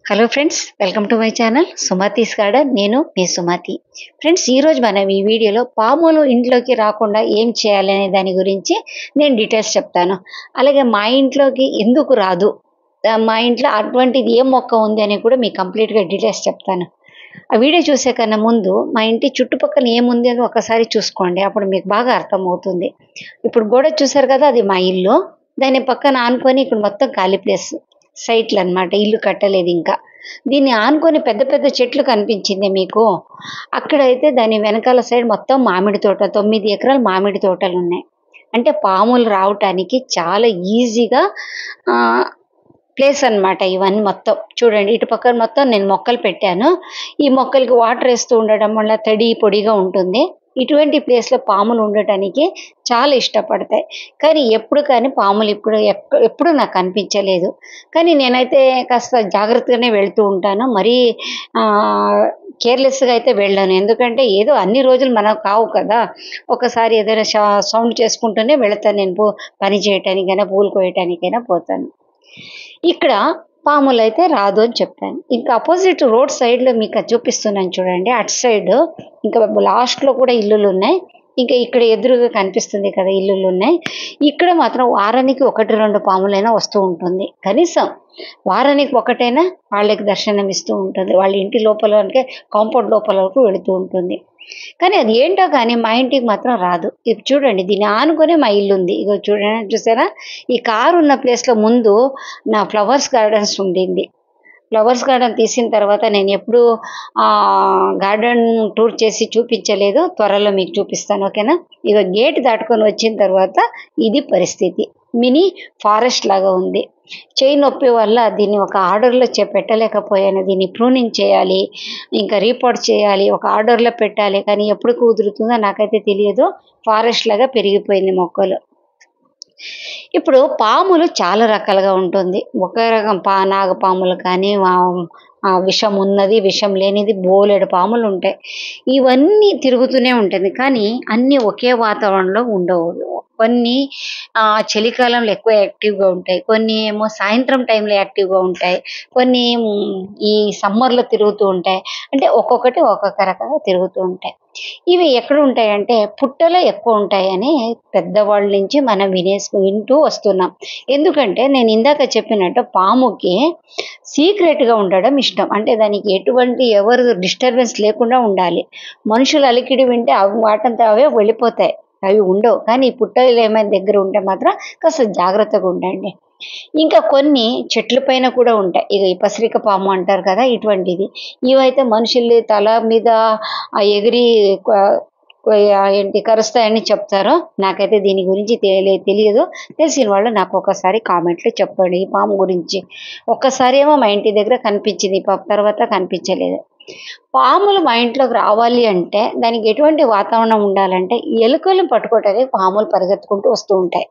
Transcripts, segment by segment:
Hello friends, welcome to my channel Sumathi's garden. నేను మీ Sumathi. Friends, ఈరోజు మనం ఈ వీడియోలో పాములు ఇంట్లోకి రాకుండా ఏం చేయాలనే దాని గురించి నేను డీటెయిల్స్ చెప్తాను. అలాగే మా ఇంట్లోకి ఎందుకు రాదు, మా ఇంట్లో అటువంటిది ఏ మొక్క ఉంది అని కూడా మీకు కంప్లీట్గా డీటెయిల్స్ చెప్తాను. ఆ వీడియో చూసే కన్నా ముందు మా ఇంటి చుట్టుపక్కల ఏముంది అని ఒకసారి చూసుకోండి, అప్పుడు మీకు బాగా అర్థమవుతుంది. ఇప్పుడు గోడ చూసారు కదా, అది మా ఇల్లు. దాని పక్కన ఆనుకొని ఇక్కడ మొత్తం ఖాళీ ప్లేస్ సైట్లు అన్నమాట, ఇల్లు కట్టలేదు ఇంకా. దీన్ని ఆనుకొని పెద్ద పెద్ద చెట్లు కనిపించింది మీకు. అక్కడైతే దాని వెనకాల సైడ్ మొత్తం మామిడి తోట, 9 ఎకరాల మామిడి తోటలు ఉన్నాయి. అంటే పాములు రావటానికి చాలా ఈజీగా ప్లేస్ అన్నమాట ఇవన్నీ మొత్తం. చూడండి, ఇటు పక్కన మొత్తం నేను మొక్కలు పెట్టాను. ఈ మొక్కలకి వాటర్ వేస్తూ ఉండడం వల్ల తడి పొడిగా ఉంటుంది. ఇటువంటి ప్లేస్లో పాములు ఉండటానికి చాలా ఇష్టపడతాయి. కానీ ఎప్పుడు కానీ పాములు ఎప్పుడు నాకు కనిపించలేదు. కానీ నేనైతే కాస్త జాగ్రత్తగానే వెళ్తూ ఉంటాను. మరీ కేర్లెస్గా అయితే వెళ్ళాను. ఎందుకంటే ఏదో అన్ని రోజులు మనకు కావు కదా. ఒకసారి ఏదైనా సౌండ్ చేసుకుంటూనే వెళతాను. నేను పని చేయటానికైనా పూలు కోయటానికైనా పోతాను. ఇక్కడ పాములు అయితే రాదు అని చెప్పాను. ఇంకా అపోజిట్ రోడ్ సైడ్లో మీకు చూపిస్తున్నాను చూడండి. అటు సైడ్ ఇంకా లాస్ట్లో కూడా ఇల్లులు ఉన్నాయి. ఇంకా ఇక్కడ ఎదురుగా కనిపిస్తుంది కదా ఇల్లులు ఉన్నాయి. ఇక్కడ మాత్రం వారానికి 1-2 పాములైనా వస్తూ ఉంటుంది. కనీసం వారానికి ఒకటైనా వాళ్ళకి దర్శనం ఇస్తూ ఉంటుంది. వాళ్ళ ఇంటి లోపలకే, కాంపౌండ్ లోపల వరకు వెళుతూ ఉంటుంది. కానీ అది ఏంటో కానీ మా ఇంటికి మాత్రం రాదు. ఇప్పుడు చూడండి, దీన్ని ఆనుకొని మా ఇల్లు ఉంది. ఇగో చూడండి, చూసారా? ఈ కారు ఉన్న ప్లేస్లో ముందు నా ఫ్లవర్స్ గార్డెన్స్ ఉండింది. ఫ్లవర్స్ గార్డెన్ తీసిన తర్వాత నేను ఎప్పుడు గార్డెన్ టూర్ చేసి చూపించలేదు. త్వరలో మీకు చూపిస్తాను, ఓకేనా? ఇక గేట్ దాటుకొని వచ్చిన తర్వాత ఇది పరిస్థితి. మినీ ఫారెస్ట్ లాగా ఉంది. చేయి నొప్పి వల్ల దీన్ని ఒక ఆర్డర్లో పెట్టలేకపోయాను. దీన్ని ప్రూనింగ్ చేయాలి, ఇంకా రీపోర్ట్ చేయాలి, ఒక ఆర్డర్లో పెట్టాలి. కానీ ఎప్పుడు కుదురుతుందో నాకైతే తెలియదు. ఫారెస్ట్ లాగా పెరిగిపోయింది మొక్కలు. ఇప్పుడు పాములు చాలా రకాలుగా ఉంటుంది. ఒక రకం నాగపాములు కానీ, విషం ఉన్నది, విషం లేనిది బోలెడు పాములు ఉంటాయి. ఇవన్నీ తిరుగుతూనే ఉంటుంది. కానీ అన్నీ ఒకే వాతావరణంలో ఉండవు. కొన్ని చలికాలంలో ఎక్కువ యాక్టివ్గా ఉంటాయి, కొన్ని ఏమో సాయంత్రం టైంలో యాక్టివ్గా ఉంటాయి, కొన్ని ఈ సమ్మర్లో తిరుగుతూ ఉంటాయి. అంటే ఒక్కొక్కటి ఒక్కొక్క రకంగా తిరుగుతూ ఉంటాయి. ఇవి ఎక్కడ ఉంటాయంటే పుట్టలో ఎక్కువ ఉంటాయని పెద్దవాళ్ళ నుంచి మనం వింటూ వస్తున్నాం. ఎందుకంటే నేను ఇందాక చెప్పినట్టు పాముకి సీక్రెట్గా ఉండడం ఇష్టం. అంటే దానికి ఎటువంటి ఎవరు డిస్టర్బెన్స్ లేకుండా ఉండాలి. మనుషులు అలికిడి వింటే అవి వాటంతా అవే వెళ్ళిపోతాయి, అవి ఉండవు. కానీ ఈ పుట్టలు ఏమైనా దగ్గర ఉంటే మాత్రం కాస్త జాగ్రత్తగా ఉండండి. ఇంకా కొన్ని చెట్ల పైన కూడా ఉంటాయి. ఇక ఈ పసిరిక పాము అంటారు కదా, ఇటువంటిది. ఇవైతే మనుషుల్ని తల మీద ఎగిరి కరుస్తాయని చెప్తారు. నాకైతే దీని గురించి తెలియదు. తెలిసిన వాళ్ళు నాకు ఒకసారి కామెంట్లో చెప్పండి ఈ పాము గురించి. ఒక్కసారి ఏమో మా ఇంటి దగ్గర కనిపించింది, తర్వాత కనిపించలేదు. పాములు మా ఇంట్లోకి రావాలి అంటే దానికి ఎటువంటి వాతావరణం ఉండాలంటే, ఎలుకలు పట్టుకోవటానికి పాములు పరిగెత్తుకుంటూ వస్తూ ఉంటాయి.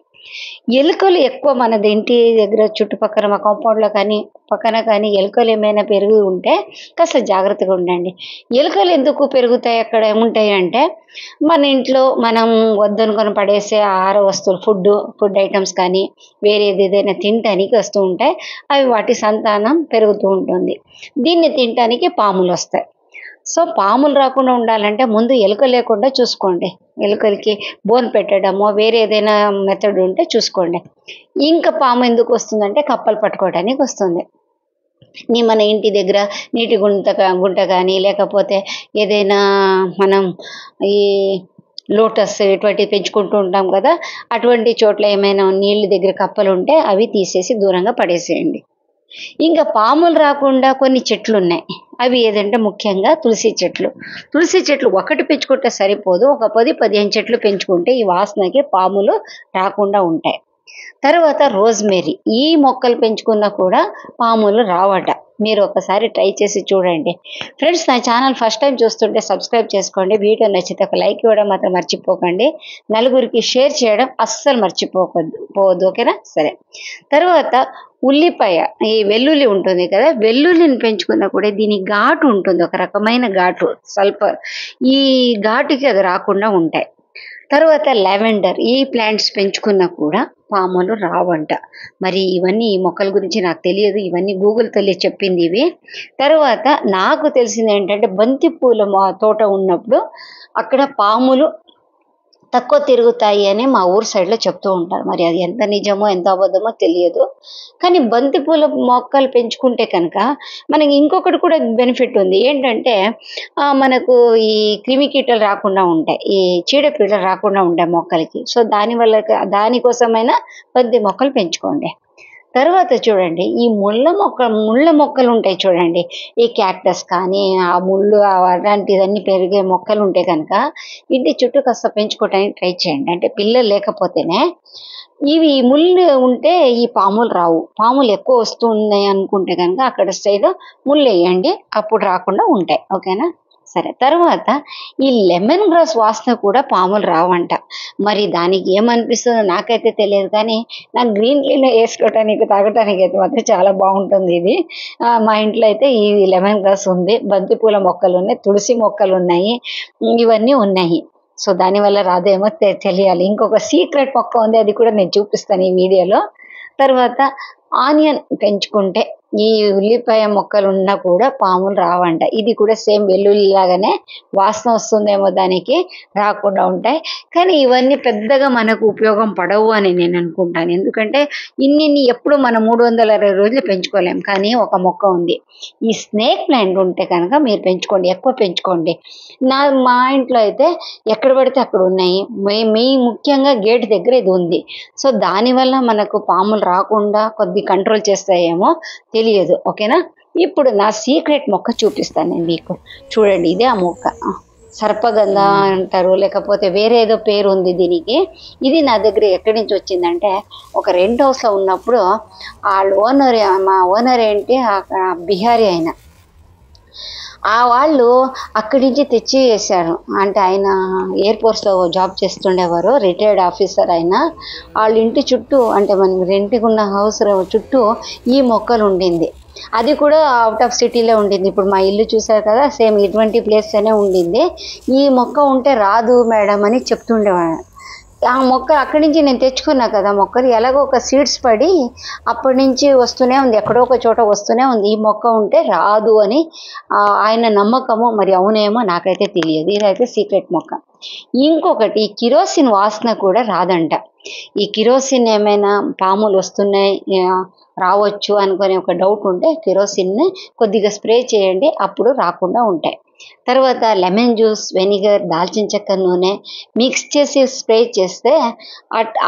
ఎలుకలు ఎక్కువ మన ఇంటి దగ్గర చుట్టుపక్కల మా కాంపౌండ్లో కానీ పక్కన కానీ ఎలుకలు ఏమైనా పెరిగి ఉంటే కాస్త జాగ్రత్తగా ఉండండి. ఎలుకలు ఎందుకు పెరుగుతాయి అక్కడ ఏముంటాయి అంటే, మన ఇంట్లో మనం వద్దనుకొని పడేసే ఆహార వస్తువులు, ఫుడ్ ఐటమ్స్ కానీ వేరేది ఏదైనా తినటానికి వస్తూ ఉంటాయి. అవి వాటి సంతానం పెరుగుతూ ఉంటుంది. దీన్ని తినటానికి పాములు వస్తాయి. సో పాములు రాకుండా ఉండాలంటే ముందు ఎలుక లేకుండా చూసుకోండి. ఎలుకలకి బోన్ పెట్టడమో వేరే ఏదైనా మెథడ్ ఉంటే చూసుకోండి. ఇంకా పాము ఎందుకు వస్తుందంటే కప్పలు పట్టుకోవడానికి వస్తుంది. మన ఇంటి దగ్గర నీటి గుంట కానీ, లేకపోతే ఏదైనా మనం ఈ లోటస్ ఇటువంటివి పెంచుకుంటూ ఉంటాం కదా, అటువంటి చోట్ల ఏమైనా నీళ్ళ దగ్గర కప్పలు ఉంటే అవి తీసేసి దూరంగా పడేసేయండి. ఇంకా పాములు రాకుండా కొన్ని చెట్లు ఉన్నాయి. అవి ఏదంటే ముఖ్యంగా తులసి చెట్లు ఒకటి పెంచుకుంటే సరిపోదు. ఒక 10-15 చెట్లు పెంచుకుంటే ఈ వాసనకి పాములు రాకుండా ఉంటాయి. తర్వాత రోజ్మెరీ, ఈ మొక్కలు పెంచుకున్నా కూడా పాములు రావట. మీరు ఒకసారి ట్రై చేసి చూడండి. ఫ్రెండ్స్, నా ఛానల్ ఫస్ట్ టైం చూస్తుంటే సబ్స్క్రైబ్ చేసుకోండి. వీడియో నచ్చితే ఒక లైక్ ఇవ్వడం మాత్రం మర్చిపోకండి. నలుగురికి షేర్ చేయడం అస్సలు మర్చిపోవద్దు, ఓకేనా? సరే. తర్వాత ఉల్లిపాయ, ఈ వెల్లుల్లి ఉంటుంది కదా, వెల్లుల్లిని పెంచుకున్నా కూడా దీని ఘాటు ఉంటుంది, ఒక రకమైన ఘాటు, సల్ఫర్. ఈ ఘాటుకి అది రాకుండా ఉంటాయి. తర్వాత లెవెండర్, ఈ ప్లాంట్స్ పెంచుకున్నా కూడా పాములు రావంట. మరి ఇవన్నీ ఈ మొక్కల గురించి నాకు తెలియదు, ఇవన్నీ గూగుల్ తల్లి చెప్పింది ఇవి. తర్వాత నాకు తెలిసింది ఏంటంటే బంతి పూల తోట ఉన్నప్పుడు అక్కడ పాములు తక్కువ తిరుగుతాయి అని మా ఊరు సైడ్లో చెప్తూ ఉంటారు. మరి అది ఎంత నిజమో ఎంత అబద్ధమో తెలియదు. కానీ బంతిపూల మొక్కలు పెంచుకుంటే కనుక మనకి ఇంకొకటి కూడా బెనిఫిట్ ఉంది. ఏంటంటే మనకు ఈ క్రిమికీటలు రాకుండా ఉంటాయి, ఈ చీడపీడలు రాకుండా ఉంటాయి మొక్కలకి. సో దానికోసమైనా బంతి మొక్కలు పెంచుకోండి. తర్వాత చూడండి, ఈ ముళ్ళ మొక్కలు ఉంటాయి చూడండి, ఈ క్యాక్టస్ కానీ ఆ ముళ్ళు అలాంటివన్నీ పెరిగే మొక్కలు ఉంటే కనుక ఇంటి చుట్టూ కాస్త పెంచుకోవడానికి ట్రై చేయండి. అంటే పిల్లలు లేకపోతేనే ఇవి ముళ్ళు ఉంటే ఈ పాములు రావు. పాములు ఎక్కువ వస్తున్నాయి అనుకుంటే కనుక అక్కడ సైడ్ ముళ్ళు వేయండి, అప్పుడు రాకుండా ఉంటాయి. ఓకేనా? సరే. తర్వాత ఈ లెమన్ గ్రాస్ వాసన కూడా పాములు రావంట. మరి దానికి ఏమనిపిస్తుందో నాకైతే తెలియదు, కానీ నాకు గ్రీన్ టీలో వేసుకోవటానికి తాగటానికి అయితే మాత్రం చాలా బాగుంటుంది ఇది. మా ఇంట్లో అయితే ఈ లెమన్ గ్రాస్ ఉంది, బంతిపూల మొక్కలు ఉన్నాయి, తులసి మొక్కలు ఉన్నాయి, ఇవన్నీ ఉన్నాయి. సో దానివల్ల రాదేమో తెలియాలి. ఇంకొక సీక్రెట్ మొక్క ఉంది, అది కూడా నేను చూపిస్తాను ఈ వీడియోలో. తర్వాత ఆనియన్ పెంచుకుంటే ఈ ఉల్లిపాయ మొక్కలు ఉన్నా కూడా పాములు రావంట. ఇది కూడా సేమ్ వెల్లుల్లి లాగానే వాసన వస్తుందేమో, దానికి రాకుండా ఉంటాయి. కానీ ఇవన్నీ పెద్దగా మనకు ఉపయోగం పడవు అని నేను అనుకుంటాను. ఎందుకంటే ఇన్ని ఎప్పుడు మనం 360 రోజులు పెంచుకోలేం. కానీ ఒక మొక్క ఉంది, ఈ స్నేక్ ప్లాంట్ ఉంటే కనుక మీరు పెంచుకోండి, ఎక్కువ పెంచుకోండి. మా ఇంట్లో అయితే ఎక్కడ పడితే అక్కడ ఉన్నాయి. ముఖ్యంగా గేట్ దగ్గర ఇది ఉంది. సో దానివల్ల మనకు పాములు రాకుండా కొద్ది కంట్రోల్ చేస్తాయేమో తెలియదు. ఓకేనా? ఇప్పుడు నా సీక్రెట్ మొక్క చూపిస్తాను నేను మీకు. చూడండి, ఇదే ఆ మొక్క, సర్పగంధ అంటారు, లేకపోతే వేరే ఏదో పేరు ఉంది దీనికి. ఇది నా దగ్గర ఎక్కడి నుంచి వచ్చిందంటే, ఒక రెంట్ హౌస్లో ఉన్నప్పుడు మా ఓనర్ ఏంటి బిహారీ ఆయన, ఆ వాళ్ళు అక్కడి నుంచి తెచ్చి వేశారు. అంటే ఆయన ఎయిర్పోర్ట్స్లో జాబ్ చేస్తుండేవారు, రిటైర్డ్ ఆఫీసర్ ఆయన. వాళ్ళ ఇంటి చుట్టూ, అంటే మనం రెంట్కి ఉన్న హౌస్ చుట్టూ ఈ మొక్కలు ఉండింది. అది కూడా అవుట్ ఆఫ్ సిటీలో ఉండింది. ఇప్పుడు మా ఇల్లు చూసారు కదా, సేమ్ ఇటువంటి ప్లేస్లోనే ఉండింది. ఈ మొక్క ఉంటే రాదు మేడం అని చెప్తుండేవాడు. ఆ మొక్క అక్కడి నుంచి నేను తెచ్చుకున్నా కదా మొక్కలు, ఎలాగో ఒక సీడ్స్ పడి అప్పటి నుంచి వస్తూనే ఉంది, ఎక్కడో ఒక చోట వస్తూనే ఉంది. ఈ మొక్క ఉంటే రాదు అని ఆయన నమ్మకము. మరి అవునేమో నాకైతే తెలియదు. ఇదైతే సీక్రెట్ మొక్క. ఇంకొకటి, కిరోసిన్ వాసన కూడా రాదంట. ఈ కిరోసిన్ ఏమైనా పాములు వస్తున్నాయి రావచ్చు అనుకునే ఒక డౌట్ ఉంటే కిరోసిన్ని కొద్దిగా స్ప్రే చేయండి, అప్పుడు రాకుండా ఉంటాయి. తర్వాత లెమన్ జ్యూస్, వెనిగర్, దాల్చిన చెక్క నూనె మిక్స్ చేసి స్ప్రే చేస్తే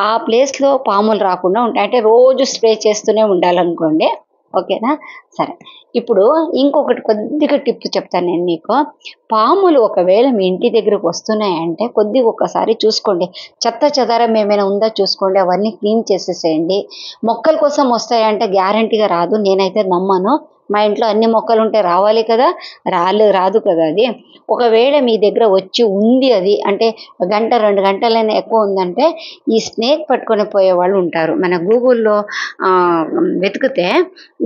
ఆ ప్లేస్లో పాములు రాకుండా ఉంటాయి. అంటే రోజు స్ప్రే చేస్తూనే ఉండాలనుకోండి. ఓకేనా? సరే. ఇప్పుడు ఇంకొకటి కొద్దిగా టిప్ చెప్తాను నేను మీకు. పాములు ఒకవేళ మీ ఇంటి దగ్గరకు వస్తున్నాయంటే కొద్దిగా ఒకసారి చూసుకోండి, చెత్త చెదారం ఏమైనా ఉందా చూసుకోండి, అవన్నీ క్లీన్ చేసేసేయండి. మొక్కల కోసం వస్తాయంటే గ్యారంటీగా రాదు, నేనైతే నమ్మను. మా ఇంట్లో అన్ని మొక్కలు ఉంటే రావాలి కదా, రాదు కదా అది. ఒకవేళ మీ దగ్గర వచ్చి ఉంది అది, అంటే 1-2 గంటలైనా ఎక్కువ ఉందంటే ఈ స్నేక్ పట్టుకొని పోయే వాళ్ళు ఉంటారు. మన గూగుల్లో వెతికితే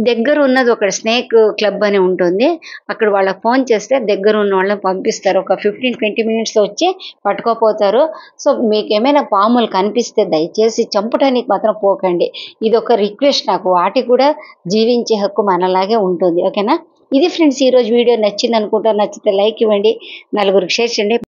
దగ్గర ఉన్నది ఒక స్నేక్ క్లబ్ అని ఉంటుంది, అక్కడ వాళ్ళకి ఫోన్ చేస్తే దగ్గర ఉన్న వాళ్ళని పంపిస్తారు. ఒక 15-20 మినిట్స్లో వచ్చి పట్టుకోపోతారు. సో మీకు ఏమైనా పాములు కనిపిస్తే దయచేసి చంపడానికి మాత్రం పోకండి. ఇది ఒక రిక్వెస్ట్ నాకు. వాటి కూడా జీవించే హక్కు మనలాగే ఉంటుంది. ఓకేనా? ఇది ఫ్రెండ్స్ ఈరోజు వీడియో నచ్చింది అనుకుంటా. నచ్చితే లైక్ ఇవ్వండి, నలుగురికి షేర్ చేయండి.